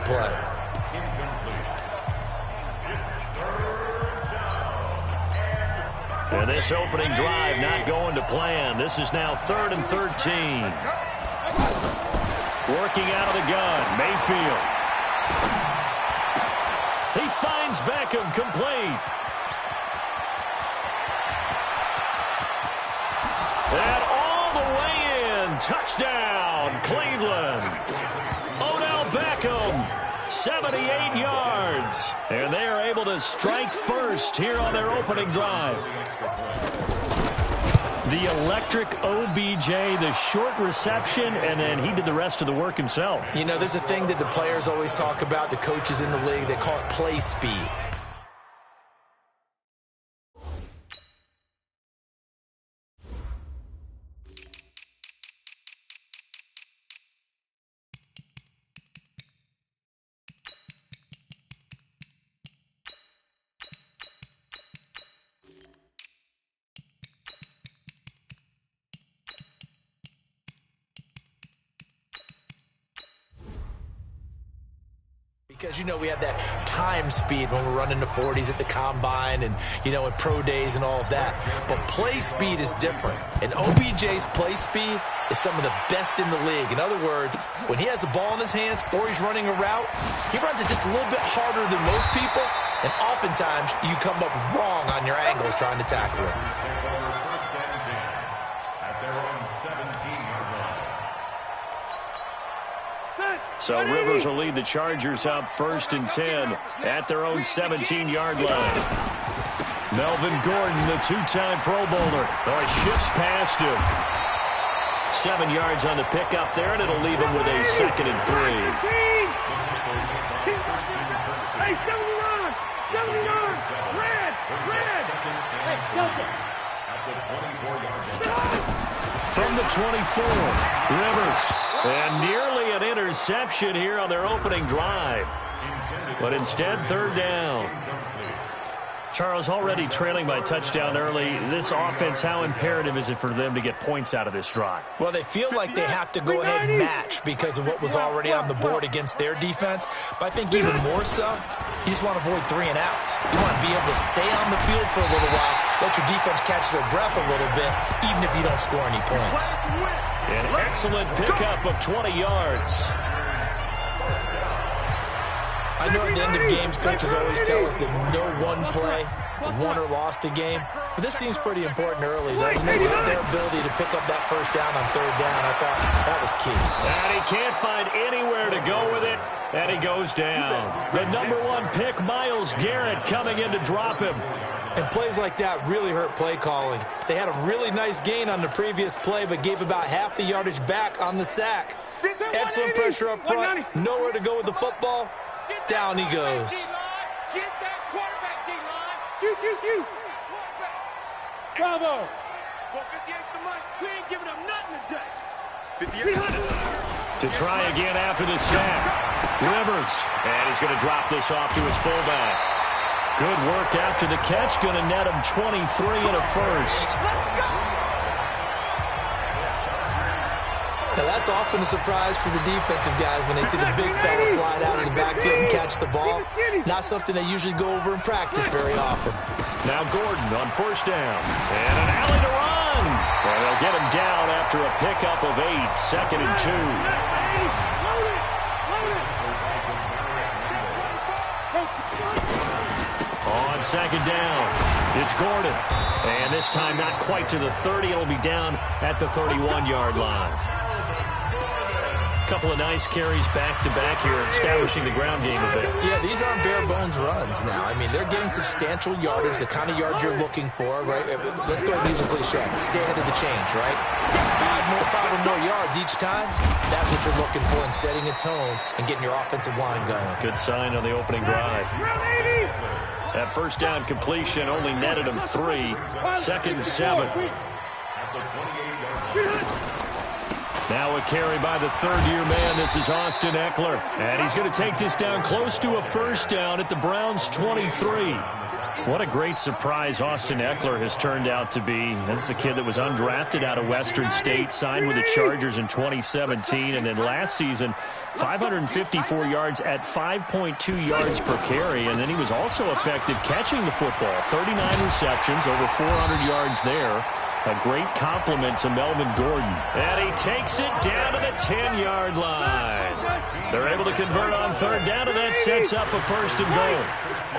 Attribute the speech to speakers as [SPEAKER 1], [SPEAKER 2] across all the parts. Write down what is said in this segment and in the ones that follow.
[SPEAKER 1] play.
[SPEAKER 2] And this opening drive not going to plan. This is now 3rd and 13. Working out of the gun, Mayfield. He finds Beckham, complete. And all the way in, touchdown, Cleveland. Odell Beckham, 78 yards. And they are able to strike first here on their opening drive. The electric OBJ, the short reception, and then he did the rest of the work himself.
[SPEAKER 1] You know, there's a thing that the players always talk about, the coaches in the league, they call it play speed. Because, you know, we have that time speed when we're running the 40s at the combine and, you know, at pro days and all of that. But play speed is different. And OBJ's play speed is some of the best in the league. In other words, when he has the ball in his hands or he's running a route, he runs it just a little bit harder than most people. And oftentimes you come up wrong on your angles trying to tackle it.
[SPEAKER 2] So Rivers will lead the Chargers up 1st and 10 at their own 17-yard line. Melvin Gordon, the two-time Pro Bowler. Oh, he shifts past him. 7 yards on the pickup there, and it'll leave him with a 2nd and 3.
[SPEAKER 3] Hey, 79! 79! Red! Red! Hey, Delta!
[SPEAKER 2] From the 24, Rivers. And nearly an interception here on their opening drive. But instead, 3rd down. Charles, already trailing by touchdown early. This offense, how imperative is it for them to get points out of this drive?
[SPEAKER 1] Well, they feel like they have to go ahead and match because of what was already on the board against their defense. But I think even more so, you just want to avoid 3 and outs. You want to be able to stay on the field for a little while, let your defense catch their breath a little bit, even if you don't score any points.
[SPEAKER 2] An excellent pickup of 20 yards.
[SPEAKER 1] I know at the end of games, coaches always tell us that no one play won or lost a game. But this seems pretty important early, doesn't it? Their ability to pick up that 1st down on 3rd down, I thought that was key.
[SPEAKER 2] And he can't find anywhere to go with it, and he goes down. The #1 pick, Myles Garrett, coming in to drop him.
[SPEAKER 1] And plays like that really hurt play calling. They had a really nice gain on the previous play, but gave about half the yardage back on the sack. Excellent pressure up front, nowhere to go with the football. Down he goes.
[SPEAKER 3] Get that quarterback, D-line. Bravo. Go 50 extra money. We ain't giving up nothing today.
[SPEAKER 2] 50 to try again after the sack. Rivers. And he's going to drop this off to his fullback. Good work after the catch. Going to net him 23 and a 1st.
[SPEAKER 1] Now that's often a surprise for the defensive guys when they see the big fella slide out of the backfield and catch the ball. Not something they usually go over in practice very often.
[SPEAKER 2] Now Gordon on 1st down. And an alley to run. Well, they'll get him down after a pickup of 8. 2nd and 2. On 2nd down, it's Gordon. And this time not quite to the 30. It'll be down at the 31-yard line. Couple of nice carries back-to-back here, establishing the ground game a bit.
[SPEAKER 1] Yeah, these aren't bare-bones runs now. I mean, they're getting substantial yardage, the kind of yards you're looking for, right? Let's go ahead and use a cliche. Stay ahead of the change, right? 5 or more yards each time, that's what you're looking for in setting a tone and getting your offensive line going.
[SPEAKER 2] Good sign on the opening drive. That 1st down completion only netted him 3. 2nd and 7. Now a carry by the 3rd-year man. This is Austin Eckler. And he's going to take this down close to a 1st down at the Browns' 23. What a great surprise Austin Eckler has turned out to be. This is a kid that was undrafted out of Western State, signed with the Chargers in 2017, and then last season, 554 yards at 5.2 yards per carry, and then he was also effective catching the football. 39 receptions, over 400 yards there. A great compliment to Melvin Gordon. And he takes it down to the 10-yard line. They're able to convert on third down, and that sets up a first and goal.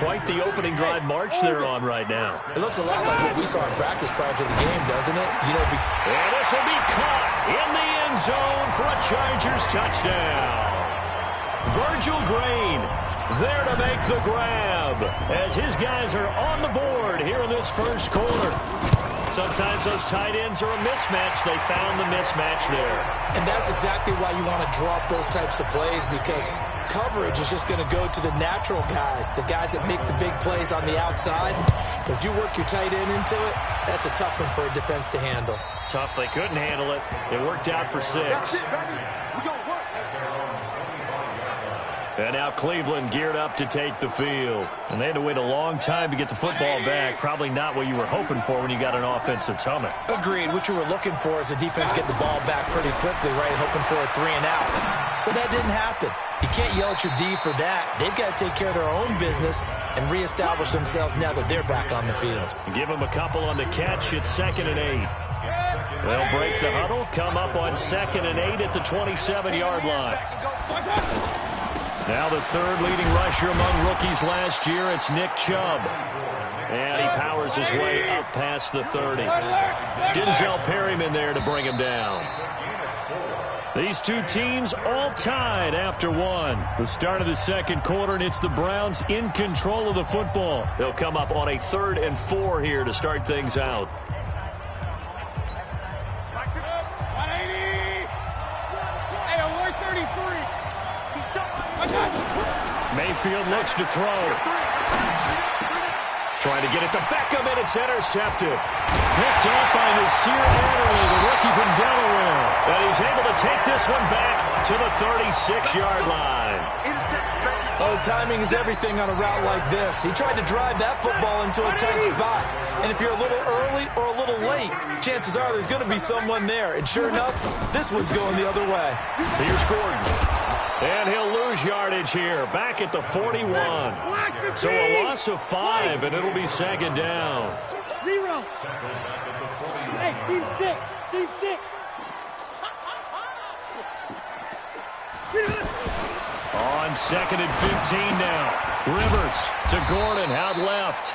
[SPEAKER 2] Quite the opening drive march they're on right now.
[SPEAKER 1] It looks a lot like what we saw in practice prior to the game, doesn't it? You know,
[SPEAKER 2] and this will be caught in the end zone for a Chargers touchdown. Virgil Green there to make the grab as his guys are on the board here in this first quarter. Sometimes those tight ends are a mismatch. They found the mismatch there.
[SPEAKER 1] And that's exactly why you want to draw up those types of plays, because coverage is just going to go to the natural guys, the guys that make the big plays on the outside. But if you work your tight end into it, that's a tough one for a defense to handle.
[SPEAKER 2] Tough. They couldn't handle it. It worked out for 6. And now Cleveland geared up to take the field. And they had to wait a long time to get the football back. Probably not what you were hoping for when you got an offense that's humming.
[SPEAKER 1] Agreed. What you were looking for is the defense get the ball back pretty quickly, right? Hoping for a 3 and out. So that didn't happen. You can't yell at your D for that. They've got to take care of their own business and reestablish themselves now that they're back on the field.
[SPEAKER 2] Give them a couple on the catch. It's 2nd and 8. They'll break the huddle, come up on 2nd and 8 at the 27-yard line. Now the third leading rusher among rookies last year, it's Nick Chubb. And he powers his way up past the 30. Denzel Perryman there to bring him down. These two teams all tied after 1. The start of the second quarter, and it's the Browns in control of the football. They'll come up on a 3rd and 4 here to start things out. Mayfield looks to throw. Trying to get it to Beckham, and it's intercepted. Picked off by Nasir Adderley, the rookie from Delaware. And he's able to take this one back to the 36-yard line.
[SPEAKER 1] Oh, timing is everything on a route like this. He tried to drive that football into a tight spot. And if you're a little early or a little late, chances are there's going to be someone there. And sure enough, this one's going the other way.
[SPEAKER 2] Here's Gordon. And he'll lose yardage here, back at the 41. So a loss of 5, and it'll be 2nd down.
[SPEAKER 3] Rerun. Hey, team 6. Team 6.
[SPEAKER 2] On 2nd and 15 now. Rivers to Gordon out left.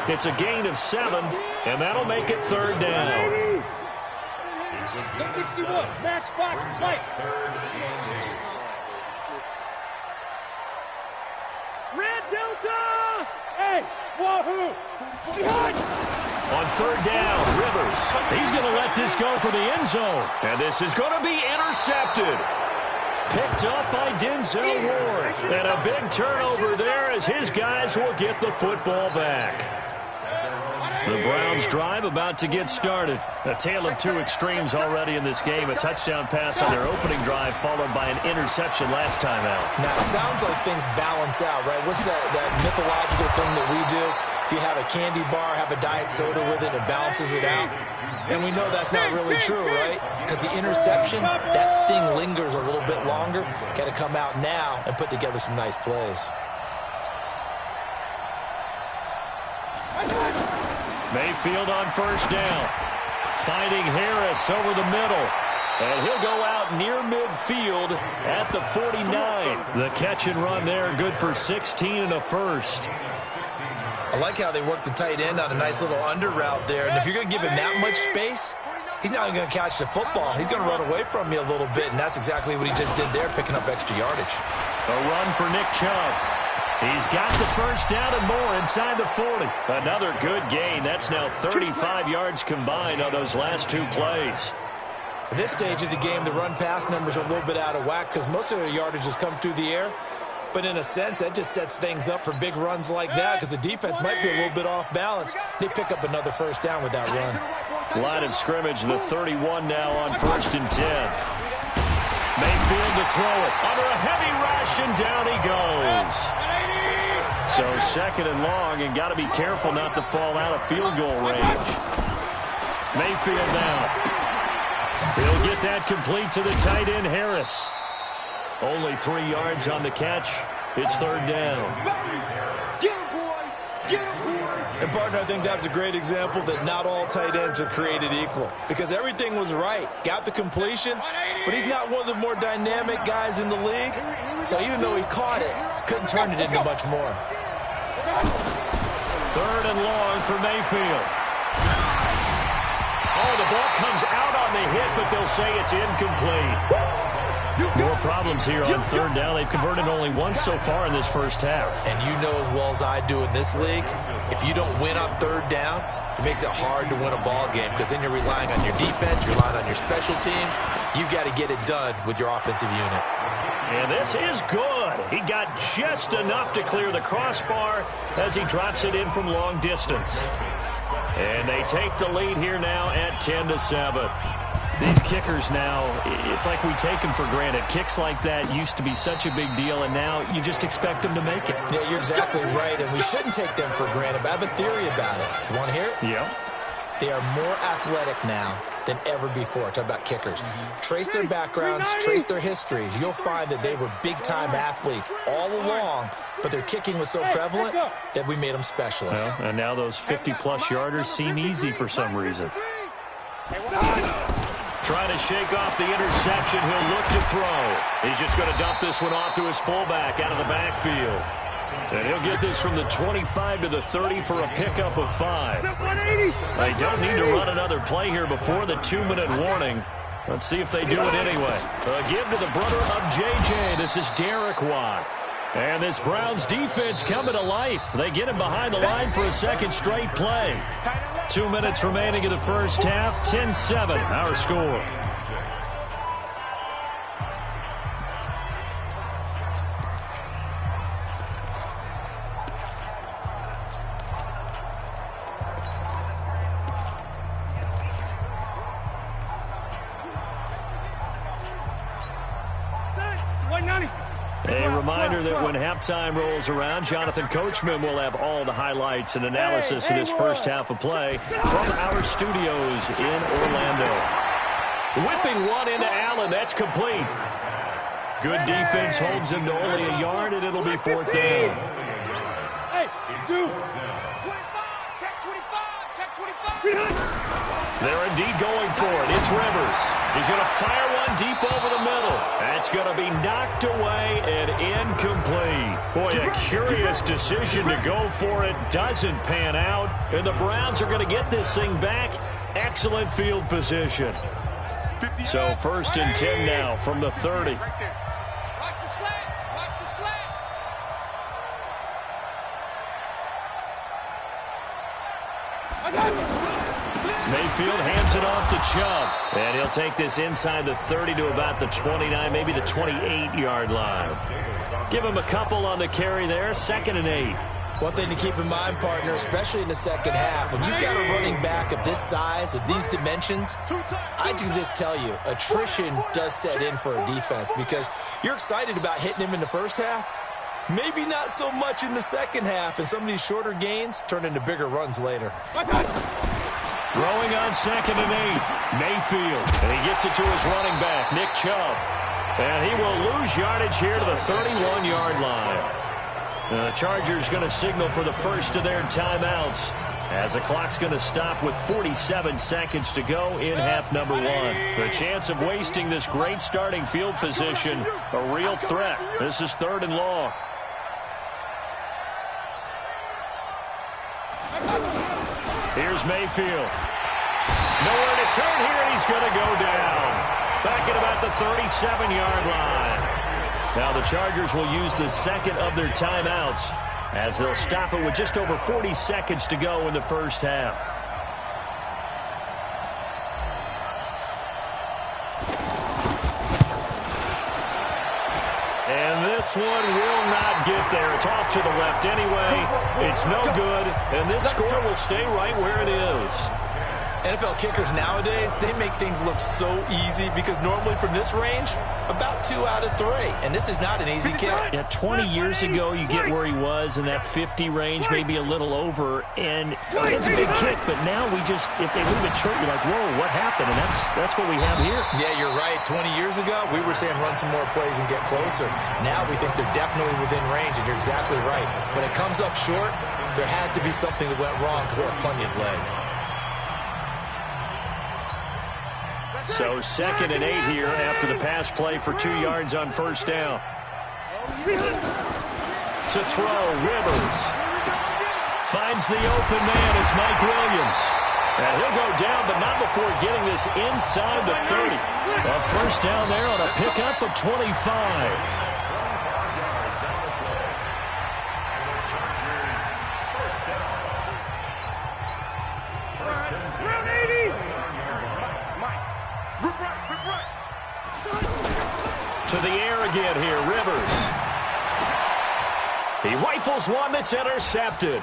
[SPEAKER 2] It's a gain of 7, and that'll make it 3rd down.
[SPEAKER 3] 61. Match box play. Red Delta! Hey, wahoo! Behind!
[SPEAKER 2] On 3rd down, Rivers. He's going to let this go for the end zone. And this is going to be intercepted. Picked up by Denzel Ward. And a big turnover there as his guys will get the football back. The Browns drive about to get started. A tale of 2 extremes already in this game. A touchdown pass on their opening drive followed by an interception last time out.
[SPEAKER 1] Now, it sounds like things balance out, right? What's that mythological thing that we do? If you have a candy bar, have a diet soda with it, it balances it out. And we know that's not really true, right? Because the interception, that sting lingers a little bit longer. Got to come out now and put together some nice plays.
[SPEAKER 2] Mayfield on 1st down. Finding Harris over the middle. And he'll go out near midfield at the 49. The catch and run there, good for 16 and a first.
[SPEAKER 1] I like how they work the tight end on a nice little under route there. And if you're going to give him that much space, he's not going to catch the football. He's going to run away from you a little bit, and that's exactly what he just did there, picking up extra yardage.
[SPEAKER 2] A run for Nick Chubb. He's got the first down and more inside the 40. Another good gain. That's now 35 yards combined on those last 2 plays.
[SPEAKER 1] At this stage of the game, the run-pass numbers are a little bit out of whack because most of their yardage has come through the air. But in a sense, that just sets things up for big runs like that because the defense might be a little bit off balance. They pick up another first down with that run.
[SPEAKER 2] Line of scrimmage, the 31 now on 1st and 10. Mayfield to throw it under a heavy rush, and down he goes. So second and long, and got to be careful not to fall out of field goal range. Mayfield now. He'll get that complete to the tight end, Harris. Only 3 yards on the catch. It's third down.
[SPEAKER 3] Get him, boy! Get him, boy!
[SPEAKER 1] And, partner, I think that's a great example that not all tight ends are created equal. Because everything was right. Got the completion, but he's not one of the more dynamic guys in the league. So even though he caught it, couldn't turn it into much more.
[SPEAKER 2] Third and long for Mayfield. Oh, the ball comes out on the hit, but they'll say it's incomplete. More problems here on third down. They've converted only once so far in this first half.
[SPEAKER 1] And you know as well as I do in this league, if you don't win on third down, it makes it hard to win a ball game because then you're relying on your defense, you're relying on your special teams. You've got to get it done with your offensive unit.
[SPEAKER 2] And this is good. He got just enough to clear the crossbar as he drops it in from long distance. And they take the lead here now at 10-7. These kickers now, it's like we take them for granted. Kicks like that used to be such a big deal, and now you just expect them to make it.
[SPEAKER 1] Yeah, you're exactly right, and we shouldn't take them for granted, but I have a theory about it. You want to hear it?
[SPEAKER 2] Yeah.
[SPEAKER 1] They are more athletic now than ever before. Talk about kickers. Trace their backgrounds, trace their histories. You'll find that they were big-time athletes all along, but their kicking was so prevalent that we made them specialists.
[SPEAKER 2] Well, and now those 50-plus yarders seem easy for some reason. Trying to shake off the interception. He'll look to throw. He's just going to dump this one off to his fullback out of the backfield. And he'll get this from the 25 to the 30 for a pickup of 5. They don't need to run another play here before the 2-minute warning. Let's see if they do it anyway. A give to the brother of J.J. This is Derek Watt. And this Browns defense coming to life. They get him behind the line for a second straight play. 2 minutes remaining in the first half. 10-7, our score. A reminder that when halftime rolls around, Jonathan Coachman will have all the highlights and analysis of this first half of play from our studios in Orlando. Whipping one into Allen. That's complete. Good defense holds him to only a yard, and it'll be fourth down.
[SPEAKER 3] Hey, 2. 25, check 25, check 25.
[SPEAKER 2] They're indeed going for it. It's Rivers. He's going to fire one deep over the middle. That's going to be knocked away and incomplete. Boy, a curious decision to go for it. Doesn't pan out. And the Browns are going to get this thing back. Excellent field position. So first and 10 now from the 30.
[SPEAKER 3] Watch the slant. Watch the slant. I got it.
[SPEAKER 2] Mayfield hands it off to Chubb. And he'll take this inside the 30 to about the 29, maybe the 28-yard line. Give him a couple on the carry there. 2nd and 8.
[SPEAKER 1] One thing to keep in mind, partner, especially in the second half, when you've got a running back of this size, of these dimensions, I can just tell you, attrition does set in for a defense because you're excited about hitting him in the first half. Maybe not so much in the second half, and some of these shorter gains turn into bigger runs later.
[SPEAKER 2] Throwing on 2nd and 8. Mayfield. And he gets it to his running back, Nick Chubb. And he will lose yardage here to the 31-yard line. The Chargers going to signal for the first of their timeouts as the clock's going to stop with 47 seconds to go in half number 1. The chance of wasting this great starting field position, a real threat. This is 3rd and long. Here's Mayfield. Nowhere to turn here, and he's going to go down. Back at about the 37-yard line. Now the Chargers will use the second of their timeouts as they'll stop it with just over 40 seconds to go in the first half. And this one will not get there. It's off to the left anyway. It's no good, and this score will stay right where it is.
[SPEAKER 1] NFL kickers nowadays, they make things look so easy because normally from this range, about 2 out of 3. And this is not an easy kick.
[SPEAKER 2] Yeah, 20 years ago, you get where he was in that 50 range, maybe a little over, and it's a big kick. But now we just, if they leave it short, you're like, whoa, what happened? And that's what we have here.
[SPEAKER 1] Yeah, you're right. 20 years ago, we were saying run some more plays and get closer. Now we think they're definitely within range, and you're exactly right. When it comes up short, there has to be something that went wrong because they have plenty of leg.
[SPEAKER 2] So 2nd and 8 here after the pass play for 2 yards on first down. To throw, Rivers. Finds the open man. It's Mike Williams. And he'll go down, but not before getting this inside the 30. A first down there on a pickup of 25. To the air again here, Rivers. He rifles one that's intercepted.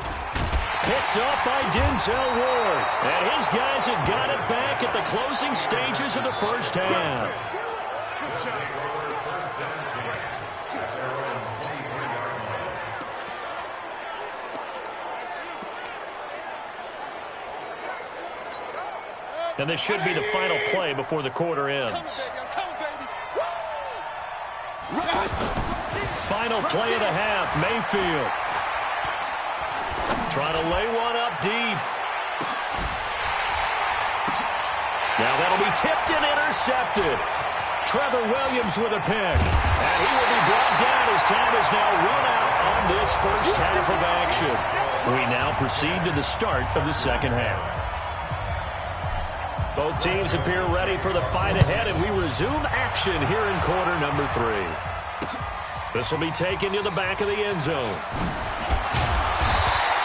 [SPEAKER 2] Picked up by Denzel Ward. And his guys have got it back at the closing stages of the first half. And this should be the final play before the quarter ends. Final play of the half, Mayfield. Trying to lay one up deep. Now that'll be tipped and intercepted. Trevor Williams with a pick. And he will be brought down as time is now run out on this first half of action. We now proceed to the start of the second half. Both teams appear ready for the fight ahead, and we resume action here in quarter number 3. This will be taken to the back of the end zone.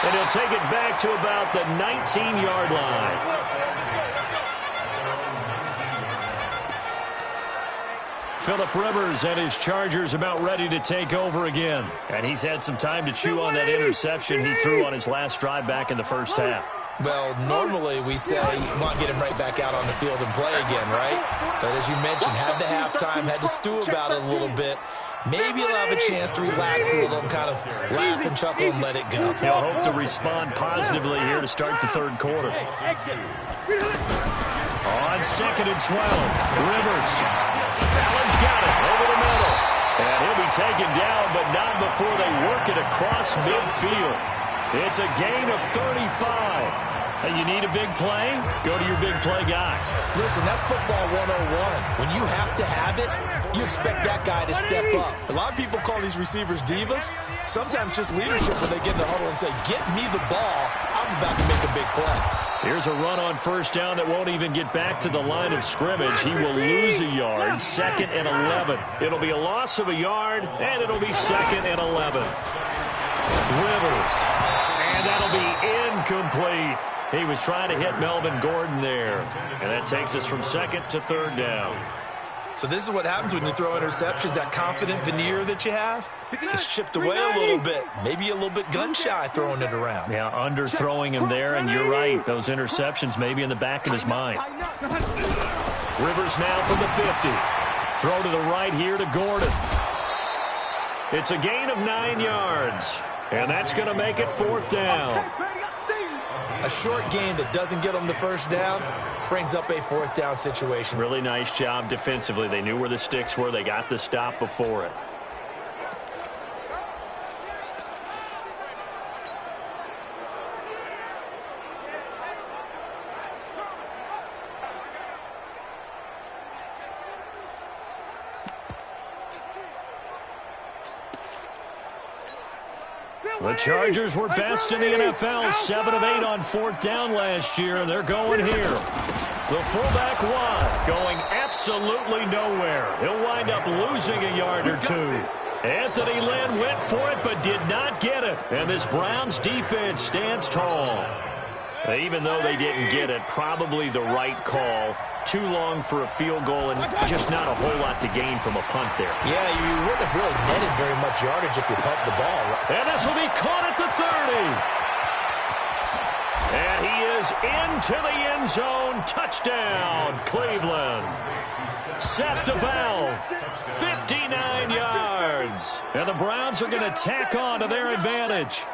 [SPEAKER 2] And he'll take it back to about the 19-yard line. Phillip Rivers and his Chargers about ready to take over again. And he's had some time to chew on that interception he threw on his last drive back in the first half.
[SPEAKER 1] Well, normally we say you want to get him right back out on the field and play again, right? But as you mentioned, had the halftime, had to stew about it a little bit. Maybe he'll have a chance to relax a little and kind of laugh and chuckle and let it go.
[SPEAKER 2] He'll hope to respond positively here to start the third quarter. On 2nd and 12, Rivers. Allen's got it over the middle. And he'll be taken down, but not before they work it across midfield. It's a gain of 35. And you need a big play? Go to your big play guy.
[SPEAKER 1] Listen, that's football 101. When you have to have it, you expect that guy to step up. A lot of people call these receivers divas. Sometimes just leadership when they get in the huddle and say, get me the ball, I'm about to make a big play.
[SPEAKER 2] Here's a run on first down that won't even get back to the line of scrimmage. He will lose a yard, 2nd and 11. It'll be a loss of a yard, and it'll be 2nd and 11. Rivers. And that'll be incomplete. He was trying to hit Melvin Gordon there. And that takes us from 2nd to 3rd down.
[SPEAKER 1] So this is what happens when you throw interceptions. That confident veneer that you have gets chipped away a little bit. Maybe a little bit gun-shy throwing it around.
[SPEAKER 2] Yeah, underthrowing him there, and you're right. Those interceptions may be in the back of his mind. Rivers now from the 50. Throw to the right here to Gordon. It's a gain of 9 yards. And that's going to make it 4th down.
[SPEAKER 1] A short gain that doesn't get them the first down brings up a 4th down situation.
[SPEAKER 2] Really nice job defensively. They knew where the sticks were. They got the stop before it. The Chargers were best in the NFL, 7 of 8 on 4th down last year, and they're going here. The fullback wide, going absolutely nowhere. He'll wind up losing a yard or 2. Anthony Lynn went for it, but did not get it. And this Browns defense stands tall. Even though they didn't get it, probably the right call. Too long for a field goal and just not a whole lot to gain from a punt there.
[SPEAKER 1] Yeah, you wouldn't have really netted very much yardage if you pumped the ball.
[SPEAKER 2] And this will be caught at the 30. And he is into the end zone. Touchdown, Cleveland. Set to valve. 59 yards. And the Browns are going to tack on to their advantage.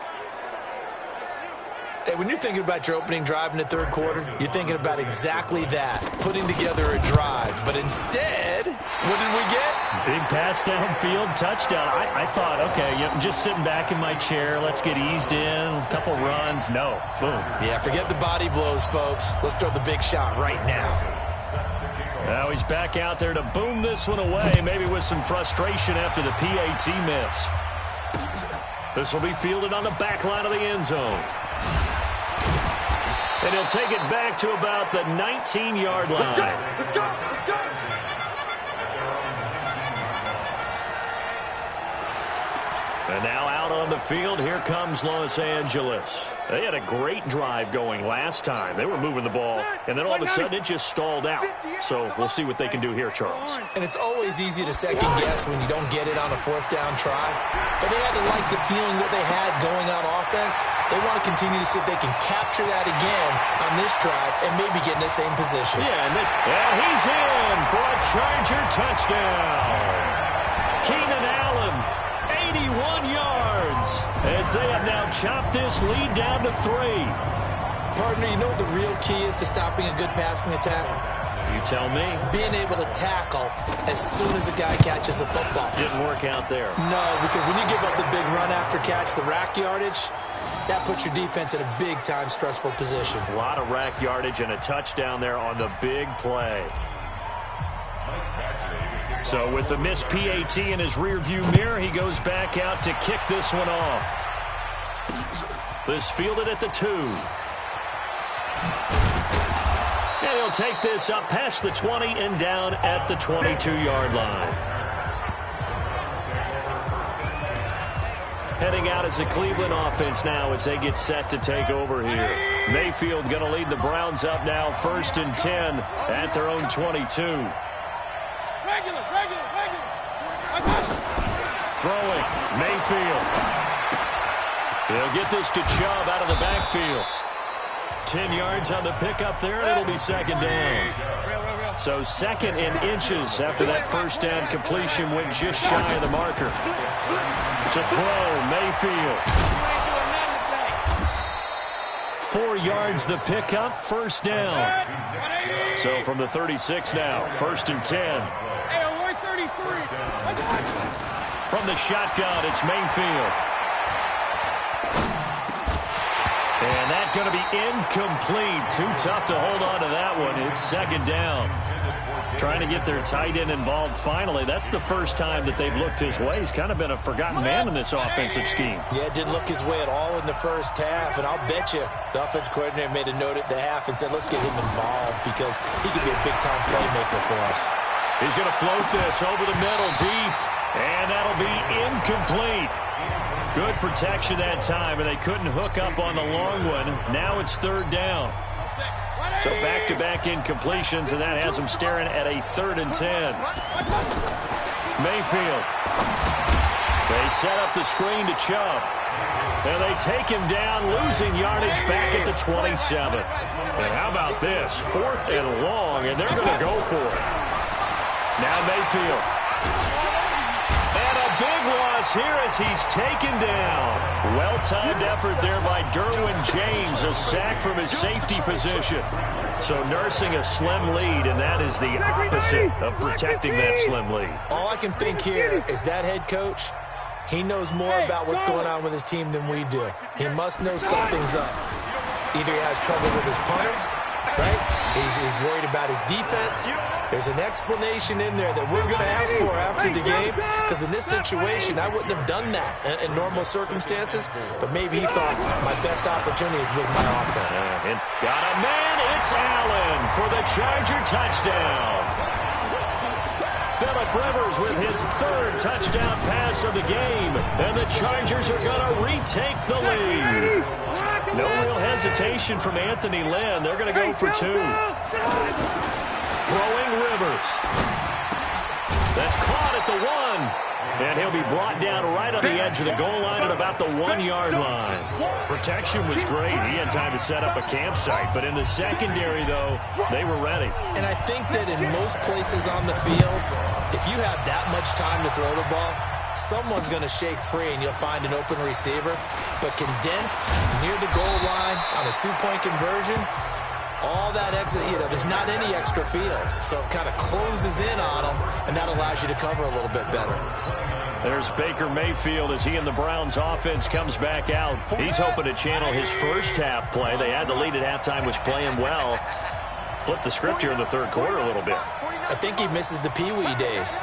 [SPEAKER 1] Hey, when you're thinking about your opening drive in the third quarter, you're thinking about exactly that, putting together a drive. But instead, what did we get?
[SPEAKER 2] Big pass downfield, touchdown. I thought, okay, I'm just sitting back in my chair. Let's get eased in, a couple runs. No, boom.
[SPEAKER 1] Yeah, forget the body blows, folks. Let's throw the big shot right now.
[SPEAKER 2] Now he's back out there to boom this one away, maybe with some frustration after the PAT miss. This will be fielded on the back line of the end zone. And he'll take it back to about the 19-yard line.
[SPEAKER 3] Let's go! Let's go!
[SPEAKER 2] And now out on the field, here comes Los Angeles. They had a great drive going last time. They were moving the ball, and then all of a sudden it just stalled out. So we'll see what they can do here, Charles.
[SPEAKER 1] And it's always easy to second guess when you don't get it on a fourth down try. But they had to like the feeling that they had going on offense. They want to continue to see if they can capture that again on this drive and maybe get in the same position.
[SPEAKER 2] Yeah, and he's in for a Charger touchdown. Keenan Allen, 81 yards, as they have now chopped this lead down to 3.
[SPEAKER 1] Partner, you know what the real key is to stopping a good passing attack?
[SPEAKER 2] You tell me.
[SPEAKER 1] Being able to tackle as soon as a guy catches a football.
[SPEAKER 2] Didn't work out there.
[SPEAKER 1] No, because when you give up the big run after catch, the rack yardage, that puts your defense in a big-time stressful position.
[SPEAKER 2] A lot of rack yardage and a touchdown there on the big play. So with the missed PAT in his rearview mirror, he goes back out to kick this one off. This fielded at the 2. And he'll take this up past the 20 and down at the 22-yard line. Heading out as the Cleveland offense now as they get set to take over here. Mayfield going to lead the Browns up now, 1st and 10 at their own 22.
[SPEAKER 3] Regular.
[SPEAKER 2] Throwing, Mayfield. He'll get this to Chubb out of the backfield. 10 yards on the pickup there, and it'll be 2nd down. So 2nd and inches after that first down completion went just shy of the marker. To throw, Mayfield. 4 yards the pickup, 1st down. So from the 36 now, 1st and 10. From the shotgun, it's Mayfield. And that's going to be incomplete. Too tough to hold on to that one. It's 2nd down. Trying to get their tight end involved finally. That's the first time that they've looked his way. He's kind of been a forgotten man in this offensive scheme.
[SPEAKER 1] Yeah, didn't look his way at all in the first half. And I'll bet you the offense coordinator made a note at the half and said, let's get him involved because he could be a big-time playmaker for us.
[SPEAKER 2] He's going to float this over the middle deep. And that'll be incomplete. Good protection that time, and they couldn't hook up on the long one. Now it's 3rd down. So back-to-back incompletions, and that has them staring at a 3rd and 10. Mayfield. They set up the screen to Chubb. And they take him down, losing yardage back at the 27. And how about this? 4th and long, and they're going to go for it. Now Mayfield. And a big loss here as he's taken down. Well-timed effort there by Derwin James, a sack from his safety position. So nursing a slim lead, and that is the opposite of protecting that slim lead.
[SPEAKER 1] All I can think here is that head coach, he knows more about what's going on with his team than we do. He must know something's up. Either he has trouble with his punter, right? He's worried about his defense. There's an explanation in there that we're going to ask for after the game, because in this situation, I wouldn't have done that in normal circumstances, but maybe he thought my best opportunity is with my offense.
[SPEAKER 2] And got a man. It's Allen for the Charger touchdown. Phillip Rivers with his 3rd touchdown pass of the game, and the Chargers are going to retake the lead. No real hesitation from Anthony Lynn. They're going to go for 2. Throwing Rivers. That's caught at the 1. And he'll be brought down right on the edge of the goal line at about the 1-yard line. Protection was great. He had time to set up a campsite. But in the secondary, though, they were ready.
[SPEAKER 1] And I think that in most places on the field, if you have that much time to throw the ball, someone's going to shake free and you'll find an open receiver. But condensed near the goal line on a 2-point conversion, all that exit, there's not any extra field. So it kind of closes in on them, and that allows you to cover a little bit better.
[SPEAKER 2] There's Baker Mayfield as he and the Browns offense comes back out. He's hoping to channel his first half play. They had the lead at halftime, was playing well. Flip the script here in the third quarter a little bit.
[SPEAKER 1] I think he misses the Pee-wee days,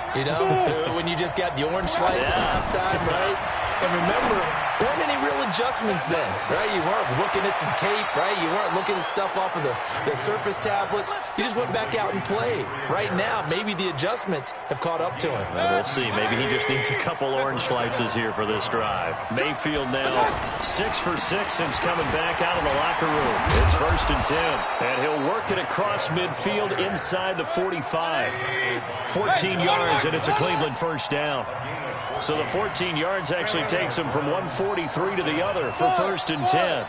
[SPEAKER 1] when you just got the orange slice at halftime, right? And remember, there weren't any real adjustments then, right? You weren't looking at some tape, right? You weren't looking at stuff off of the Surface tablets. You just went back out and played. Right now, maybe the adjustments have caught up to him.
[SPEAKER 2] Well, we'll see. Maybe he just needs a couple orange slices here for this drive. Mayfield now 6 for 6 since coming back out of the locker room. It's 1st and 10. And he'll work it across midfield inside the 45. 14 yards, and it's a Cleveland first down. So the 14 yards actually takes him from 143 to the other for 1st and 10.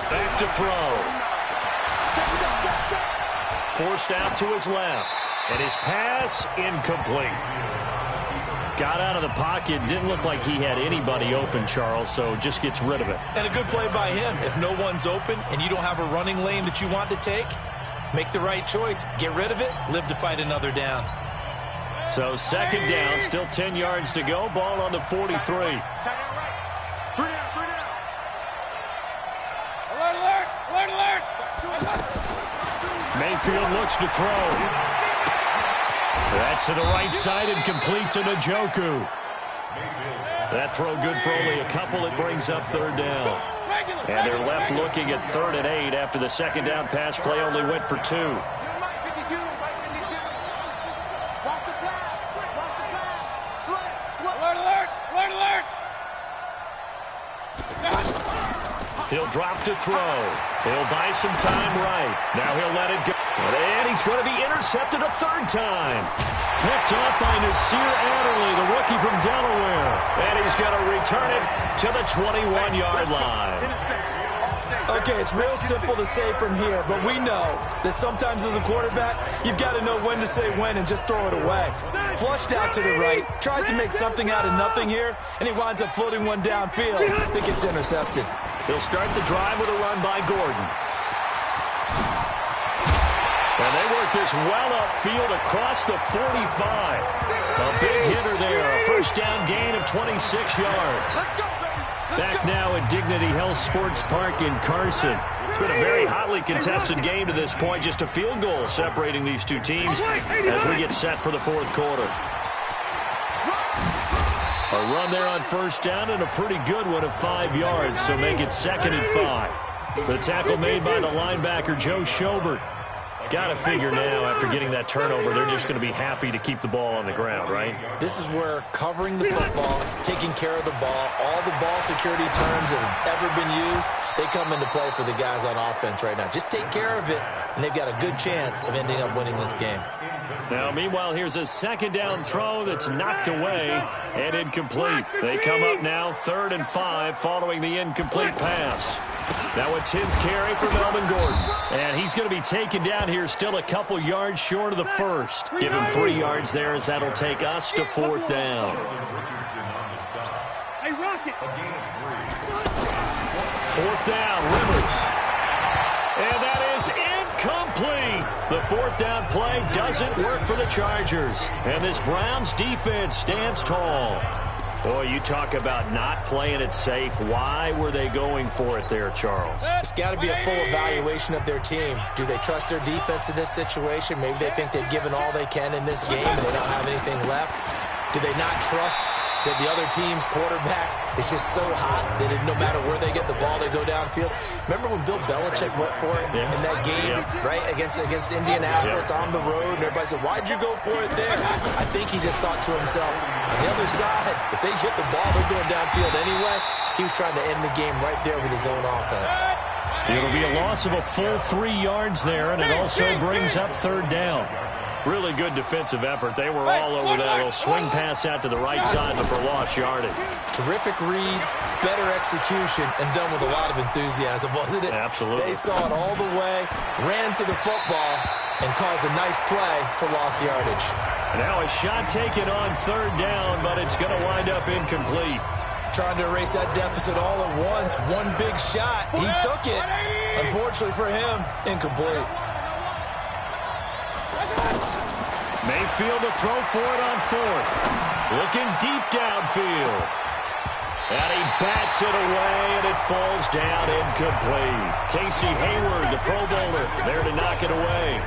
[SPEAKER 2] Back to throw. Forced out to his left. And his pass incomplete. Got out of the pocket. Didn't look like he had anybody open, Charles, so just gets rid of it.
[SPEAKER 1] And a good play by him. If no one's open and you don't have a running lane that you want to take, make the right choice. Get rid of it. Live to fight another down.
[SPEAKER 2] So 2nd down, still 10 yards to go. Ball on the 43.
[SPEAKER 3] Alert, alert, alert, alert.
[SPEAKER 2] Mayfield looks to throw. That's to the right side and complete to Njoku. That throw good for only a couple. It brings up 3rd down. And they're left looking at 3rd and 8 after the 2nd down pass play only went for 2. He'll drop to throw. He'll buy some time right. Now he'll let it go. And he's going to be intercepted a 3rd time. Picked off by Nasir Adderley, the rookie from Delaware. And he's going to return it to the 21-yard line.
[SPEAKER 1] Okay, it's real simple to say from here, but we know that sometimes as a quarterback, you've got to know when to say when and just throw it away. Flushed out to the right, tries to make something out of nothing here, and he winds up floating one downfield. I think it's intercepted.
[SPEAKER 2] He'll start the drive with a run by Gordon. And they work this well upfield across the 45. A big hitter there, a 1st down gain of 26 yards. Back now at Dignity Health Sports Park in Carson. It's been a very hotly contested game to this point. Just a field goal separating these two teams as we get set for the 4th quarter. A run there on 1st down and a pretty good one of 5 yards, so make it 2nd and 5. The tackle made by the linebacker, Joe Schobert. Got to figure now, after getting that turnover, they're just going to be happy to keep the ball on the ground, right?
[SPEAKER 1] This is where covering the football, taking care of the ball, all the ball security terms that have ever been used, they come into play for the guys on offense right now. Just take care of it, and they've got a good chance of ending up winning this game.
[SPEAKER 2] Now, meanwhile, here's a 2nd down throw that's knocked away and incomplete. They come up now 3rd and 5 following the incomplete pass. Now a 10th carry for Melvin Gordon. And he's going to be taken down here still a couple yards short of the 1st. Give him 3 yards there as that'll take us to 4th down.
[SPEAKER 3] Hey, Rocket.
[SPEAKER 2] 4th down, Rivers. And that is incomplete. The 4th down play doesn't work for the Chargers. And this Browns defense stands tall. Boy, you talk about not playing it safe. Why were they going for it there, Charles?
[SPEAKER 1] It's got to be a full evaluation of their team. Do they trust their defense in this situation? Maybe they think they've given all they can in this game and they don't have anything left. Do they not trust that the other team's quarterback is just so hot that no matter where they get the ball, they go downfield? Remember when Bill Belichick went for it in that game, right, against Indianapolis on the road, and everybody said, why'd you go for it there? I think he just thought to himself, on the other side, if they hit the ball, they're going downfield anyway. He was trying to end the game right there with his own offense.
[SPEAKER 2] It'll be a loss of a full 3 yards there, and it also brings up 3rd down. Really good defensive effort. They were all over that little swing pass out to the right side, but for lost yardage.
[SPEAKER 1] Terrific read, better execution, and done with a lot of enthusiasm, wasn't it?
[SPEAKER 2] Absolutely.
[SPEAKER 1] They saw it all the way, ran to the football, and caused a nice play for lost yardage.
[SPEAKER 2] Now a shot taken on third down, but it's going to wind up incomplete.
[SPEAKER 1] Trying to erase that deficit all at once. One big shot. He took it. Unfortunately for him, incomplete.
[SPEAKER 2] Mayfield to throw for it on fourth. Looking deep downfield. And he bats it away, and it falls down incomplete. Casey Hayward, the Pro Bowler, there to knock it away.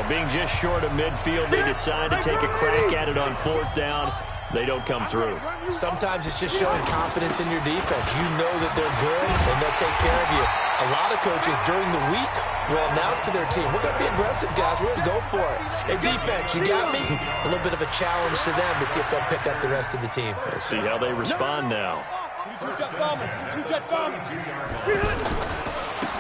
[SPEAKER 2] Being just short of midfield, they decide to take a crack at it on fourth down. They don't come through.
[SPEAKER 1] Sometimes it's just showing confidence in your defense. You know that they're good, and they'll take care of you. A lot of coaches during the week will announce to their team, we're going to be aggressive, guys. We're going to go for it. Hey, defense, you got me? A little bit of a challenge to them to see if they'll pick up the rest of the team.
[SPEAKER 2] We'll see how they respond now.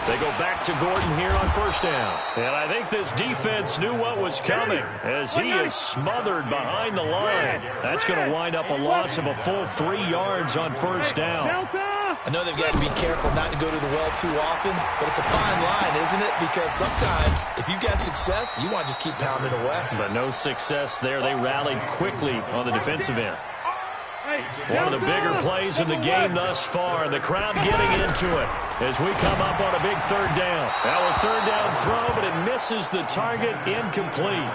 [SPEAKER 2] They go back to Gordon here on first down. And I think this defense knew what was coming as he is smothered behind the line. That's going to wind up a loss of a full 3 yards on first down.
[SPEAKER 1] I know they've got to be careful not to go to the well too often, but it's a fine line, isn't it? Because sometimes if you've got success, you want to just keep pounding away.
[SPEAKER 2] But no success there. They rallied quickly on the defensive end. One of the bigger plays in the game thus far, and the crowd getting into it as we come up on a big third down. Now a third down throw, but it misses the target, incomplete.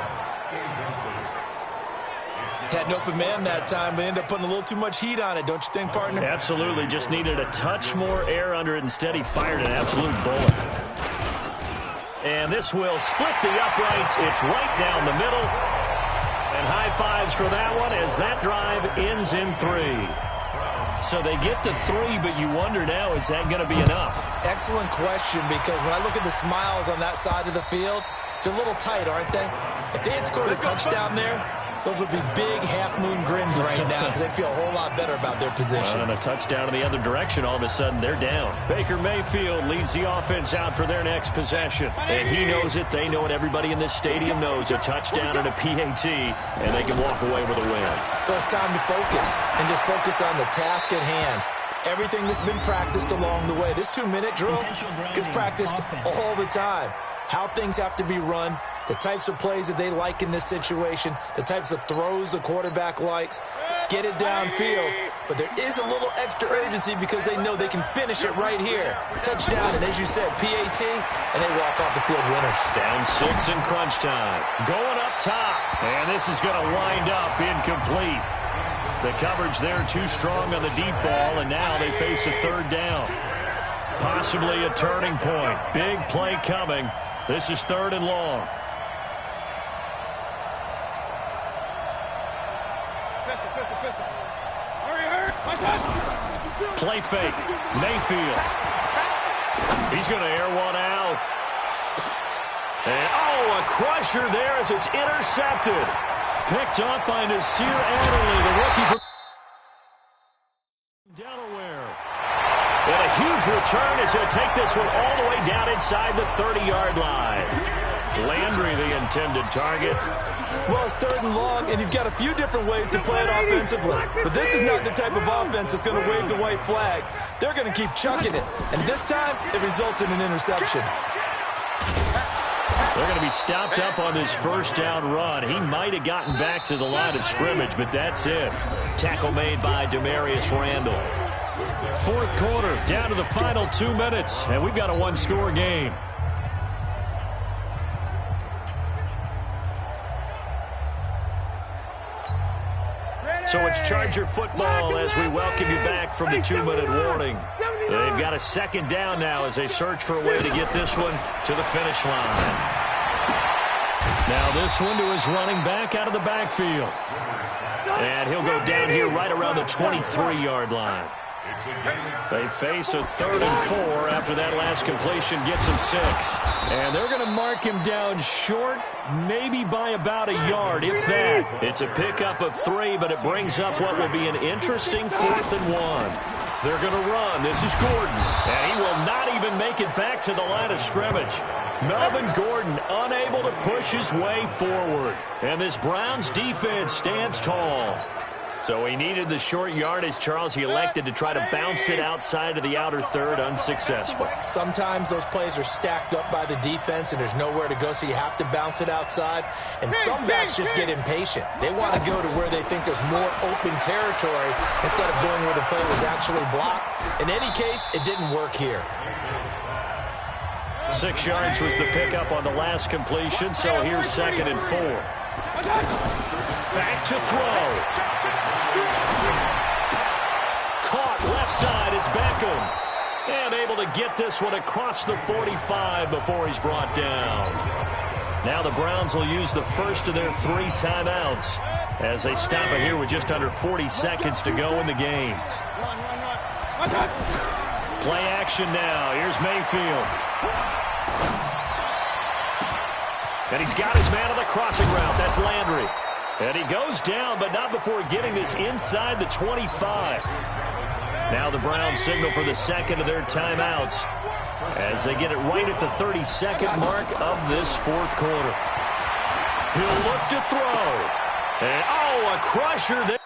[SPEAKER 1] Had an open man that time, but ended up putting a little too much heat on it, don't you think, partner?
[SPEAKER 2] Absolutely. Just needed a touch more air under it. Instead, he fired an absolute bullet. And this will split the uprights. It's right down the middle. And high fives for that one as that drive ends in 3. So they get to 3, but you wonder now, is that going to be enough?
[SPEAKER 1] Excellent question, because when I look at the smiles on that side of the field, they're a little tight, aren't they? If they had scored a touchdown there, those would be big half-moon grins right now because they feel a whole lot better about their position.
[SPEAKER 2] And a touchdown in the other direction, all of a sudden they're down. Baker Mayfield leads the offense out for their next possession. And he knows it. They know it. Everybody in this stadium knows a touchdown and a PAT, and they can walk away with a win.
[SPEAKER 1] So it's time to focus and just focus on the task at hand. Everything that's been practiced along the way. This 2-minute drill gets practiced all the time. How things have to be run, the types of plays that they like in this situation, the types of throws the quarterback likes. Get it downfield, but there is a little extra urgency because they know they can finish it right here. Touchdown, and as you said, PAT, and they walk off the field winners.
[SPEAKER 2] Down 6 in crunch time. Going up top, and this is going to wind up incomplete. The coverage there too strong on the deep ball, and now they face a third down. Possibly a turning point. Big play coming. This is 3rd and long. Play fake. Mayfield. He's going to air one out. And, oh, a crusher there as it's intercepted. Picked off by Nasir Adderley, the rookie from Delaware. And a huge return is going to take this one all the way down inside the 30-yard line. Landry, the intended target.
[SPEAKER 1] Well, it's 3rd and long, and you've got a few different ways to play it offensively. But this is not the type of offense that's going to wave the white flag. They're going to keep chucking it. And this time, it results in an interception.
[SPEAKER 2] They're going to be stopped up on this first down run. He might have gotten back to the line of scrimmage, but that's it. Tackle made by Demarius Randall. 4th quarter, down to the final 2 minutes, and we've got a 1-score game. So it's Charger football as we welcome you back from the 2-minute warning. They've got a 2nd down now as they search for a way to get this one to the finish line. Now this one to his running back out of the backfield. And he'll go down here right around the 23-yard line. They face a 3rd and 4 after that last completion gets him 6. And they're going to mark him down short, maybe by about a yard, if that. It's a pickup of 3, but it brings up what will be an interesting 4th and 1. They're going to run. This is Gordon. And he will not even make it back to the line of scrimmage. Melvin Gordon unable to push his way forward. And this Browns defense stands tall. So he needed the short yardage, Charles. He elected to try to bounce it outside of the outer third, unsuccessful.
[SPEAKER 1] Sometimes those plays are stacked up by the defense and there's nowhere to go, so you have to bounce it outside. And some backs just get impatient. They want to go to where they think there's more open territory instead of going where the play was actually blocked. In any case, it didn't work here.
[SPEAKER 2] 6 yards was the pickup on the last completion, so here's 2nd and 4. Back to throw. Caught left side, it's Beckham. And able to get this one across the 45 before he's brought down. Now the Browns will use the first of their 3 timeouts as they stop it here with just under 40 seconds to go in the game. Play action now. Here's Mayfield. And he's got his man on the crossing route. That's Landry. And he goes down, but not before getting this inside the 25. Now the Browns signal for the second of their timeouts as they get it right at the 32nd mark of this 4th quarter. He'll look to throw. And, oh, a crusher there.